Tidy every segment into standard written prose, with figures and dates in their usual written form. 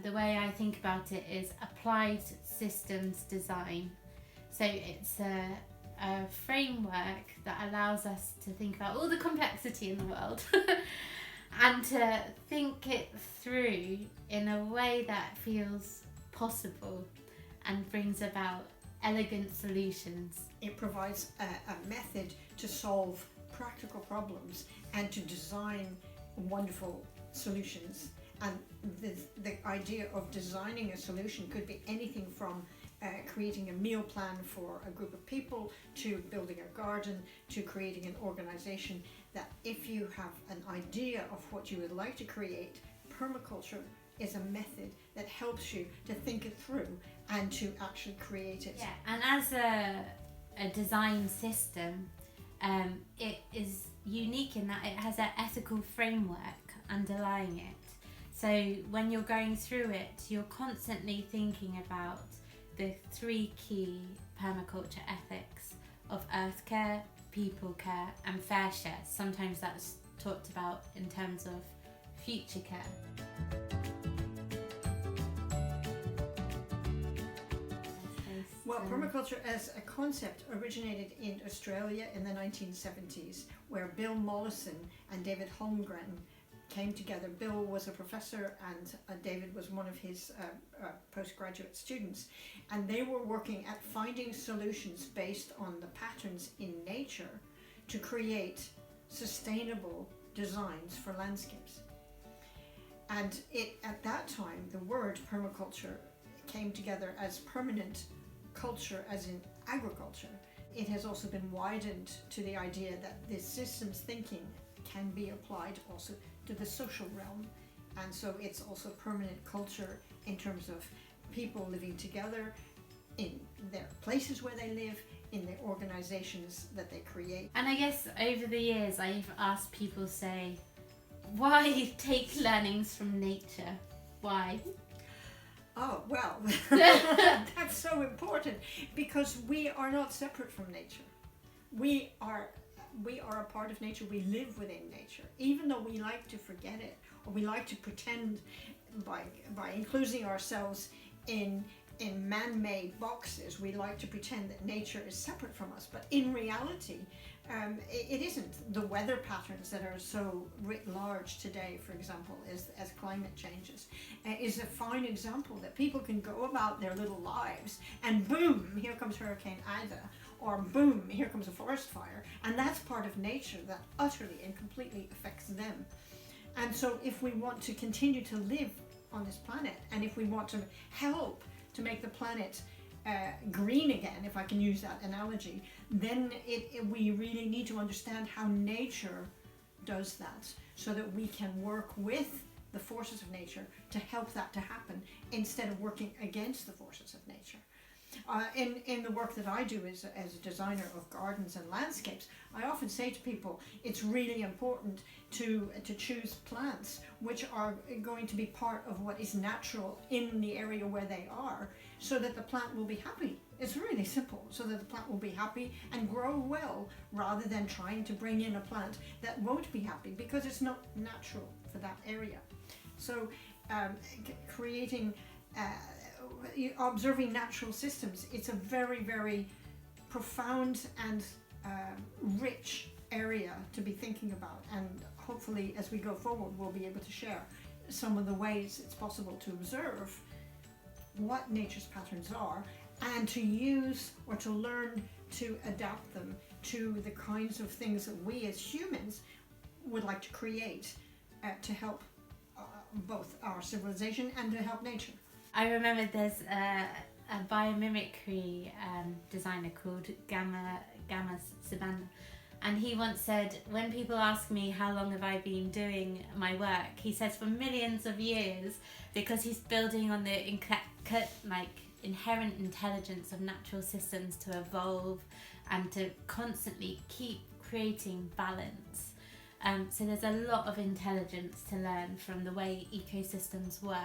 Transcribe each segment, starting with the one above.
the way I think about it is applied systems design. So it's a framework that allows us to think about all the complexity in the world and to think it through in a way that feels possible and brings about elegant solutions. It provides a method to solve practical problems and to design wonderful solutions. And the idea of designing a solution could be anything from creating a meal plan for a group of people, to building a garden, to creating an organization. That if you have an idea of what you would like to create, permaculture is a method that helps you to think it through and to actually create it. Yeah, and as a design system, it is unique in that it has an ethical framework underlying it. So when you're going through it, you're constantly thinking about the 3 key permaculture ethics of earth care, people care, and fair share. Sometimes that's talked about in terms of future care. Well, permaculture as a concept originated in Australia in the 1970s, where Bill Mollison and David Holmgren came together. Bill was a professor and David was one of his postgraduate students, and they were working at finding solutions based on the patterns in nature to create sustainable designs for landscapes. And at that time, the word permaculture came together as permanent culture, as in agriculture. It has also been widened to the idea that this systems thinking can be applied also to the social realm, and so it's also permanent culture in terms of people living together in their places where they live, in the organizations that they create. And I guess over the years I've asked people, say, why take learnings from nature? Why? Oh, well, that's so important, because we are not separate from nature. We are a part of nature. We live within nature, even though we like to forget it, or we like to pretend by including ourselves in man-made boxes. We like to pretend that nature is separate from us, but in reality, it isn't. The weather patterns that are so writ large today, for example, as climate changes, is a fine example that people can go about their little lives, and boom, here comes Hurricane Ida, or boom, here comes a forest fire, and that's part of nature that utterly and completely affects them. And so if we want to continue to live on this planet, and if we want to help to make the planet green again, if I can use that analogy, then we really need to understand how nature does that, so that we can work with the forces of nature to help that to happen, instead of working against the forces of nature. In the work that I do as a designer of gardens and landscapes, I often say to people, it's really important to choose plants which are going to be part of what is natural in the area where they are, so that the plant will be happy. It's really simple, so that the plant will be happy and grow well, rather than trying to bring in a plant that won't be happy because it's not natural for that area. So creating observing natural systems, it's a very, very profound and rich area to be thinking about, and hopefully as we go forward we'll be able to share some of the ways it's possible to observe what nature's patterns are, and to use or to learn to adapt them to the kinds of things that we as humans would like to create to help both our civilization and to help nature. I remember there's a biomimicry designer called Gamma Sabana, and he once said, when people ask me how long have I been doing my work, he says for millions of years, because he's building on the inherent intelligence of natural systems to evolve and to constantly keep creating balance. So there's a lot of intelligence to learn from the way ecosystems work,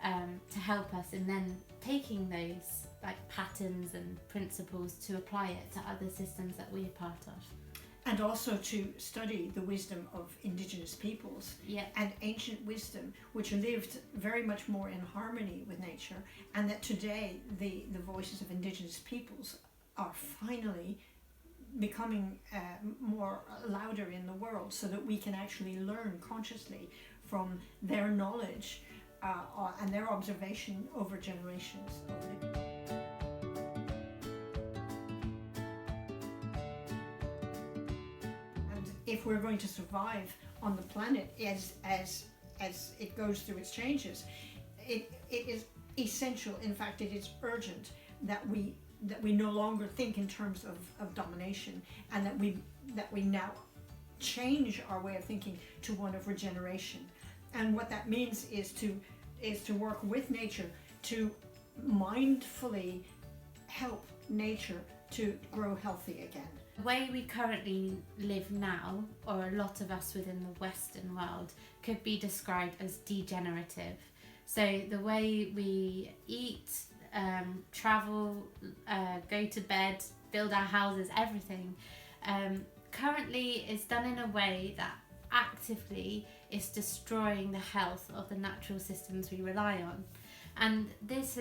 to help us, and then taking those patterns and principles to apply it to other systems that we're part of. And also to study the wisdom of indigenous peoples and ancient wisdom, which lived very much more in harmony with nature, and that today the voices of indigenous peoples are finally becoming more louder in the world, so that we can actually learn consciously from their knowledge and their observation over generations. If we're going to survive on the planet as it goes through its changes, it is essential, in fact it is urgent, that we no longer think in terms of domination, and that we now change our way of thinking to one of regeneration. And what that means is to work with nature to mindfully help nature to grow healthy again. The way we currently live now, or a lot of us within the Western world, could be described as degenerative. So the way we eat, travel, go to bed, build our houses, everything, currently is done in a way that actively is destroying the health of the natural systems we rely on. And this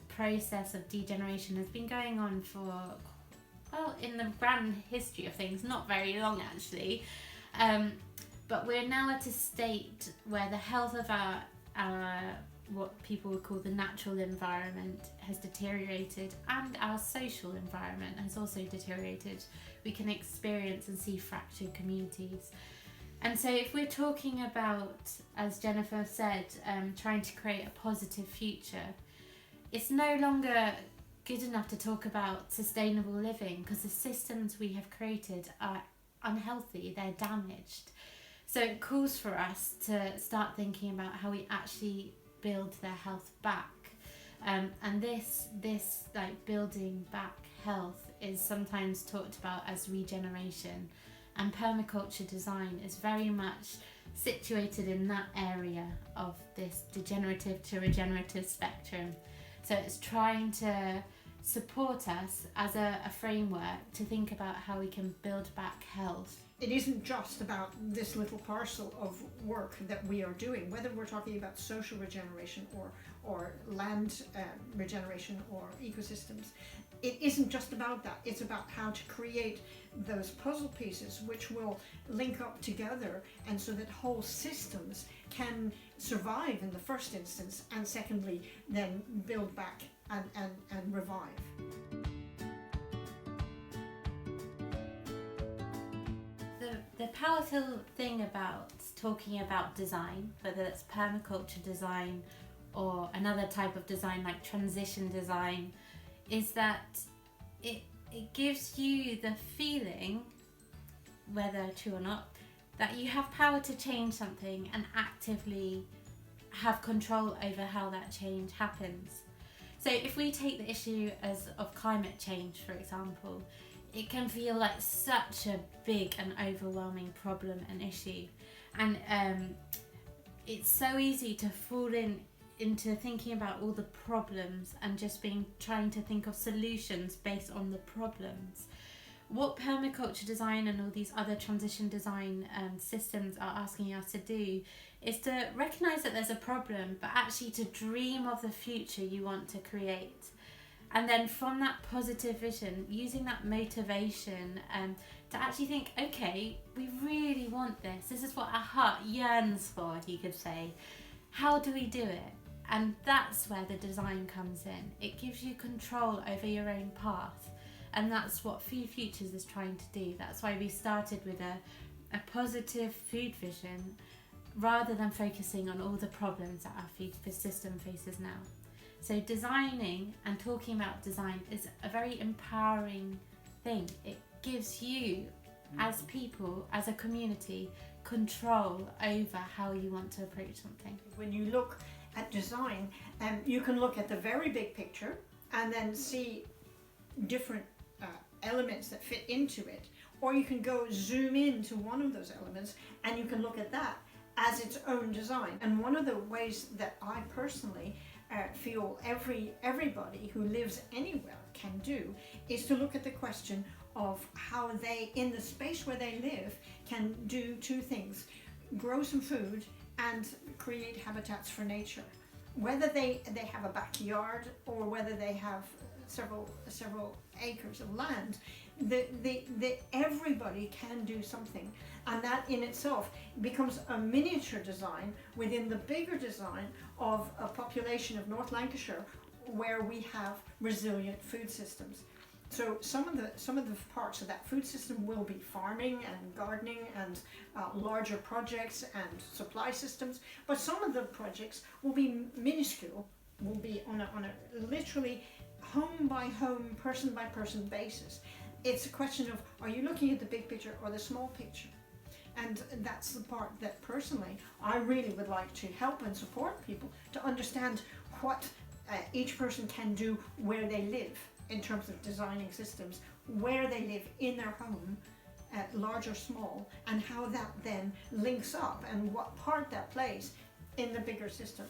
process of degeneration has been going on for, well, in the grand history of things, not very long actually, but we're now at a state where the health of our what people would call the natural environment has deteriorated, and our social environment has also deteriorated. We can experience and see fractured communities. And so if we're talking about, as Jennifer said, trying to create a positive future, it's no longer good enough to talk about sustainable living, because the systems we have created are unhealthy, they're damaged. So it calls for us to start thinking about how we actually build their health back. And this like building back health is sometimes talked about as regeneration, and permaculture design is very much situated in that area of this degenerative to regenerative spectrum. So it's trying to support us as a framework to think about how we can build back health. It isn't just about this little parcel of work that we are doing, whether we're talking about social regeneration or land regeneration or ecosystems. It isn't just about that. It's about how to create those puzzle pieces which will link up together, and so that whole systems can survive in the first instance, and secondly then build back and revive. The powerful thing about talking about design, whether it's permaculture design or another type of design like transition design, is that it gives you the feeling, whether true or not, that you have power to change something and actively have control over how that change happens. So if we take the issue of climate change, for example, it can feel like such a big and overwhelming problem and issue, and it's so easy to fall into thinking about all the problems and just trying to think of solutions based on the problems. What permaculture design and all these other transition design systems are asking us to do is to recognise that there's a problem, but actually to dream of the future you want to create. And then from that positive vision, using that motivation to actually think, okay, we really want this. This is what our heart yearns for, you could say. How do we do it? And that's where the design comes in. It gives you control over your own path. And that's what FoodFutures is trying to do. That's why we started with a positive food vision, rather than focusing on all the problems that our food system faces now. So designing and talking about design is a very empowering thing. It gives you, as people, as a community, control over how you want to approach something. When you look at design, you can look at the very big picture and then see different elements that fit into it, or you can go zoom into one of those elements and you can look at that as its own design. And one of the ways that I personally feel everybody who lives anywhere can do is to look at the question of how they, in the space where they live, can do two things: grow some food and create habitats for nature. Whether they have a backyard or whether they have several acres of land, everybody can do something, and that in itself becomes a miniature design within the bigger design of a population of North Lancashire where we have resilient food systems. So some of the parts of that food system will be farming and gardening and larger projects and supply systems, but some of the projects will be minuscule, will be on a literally home by home, person by person basis. It's a question of, are you looking at the big picture or the small picture? And that's the part that personally I really would like to help and support people to understand what each person can do where they live, in terms of designing systems, where they live in their home, large or small, and how that then links up and what part that plays in the bigger system.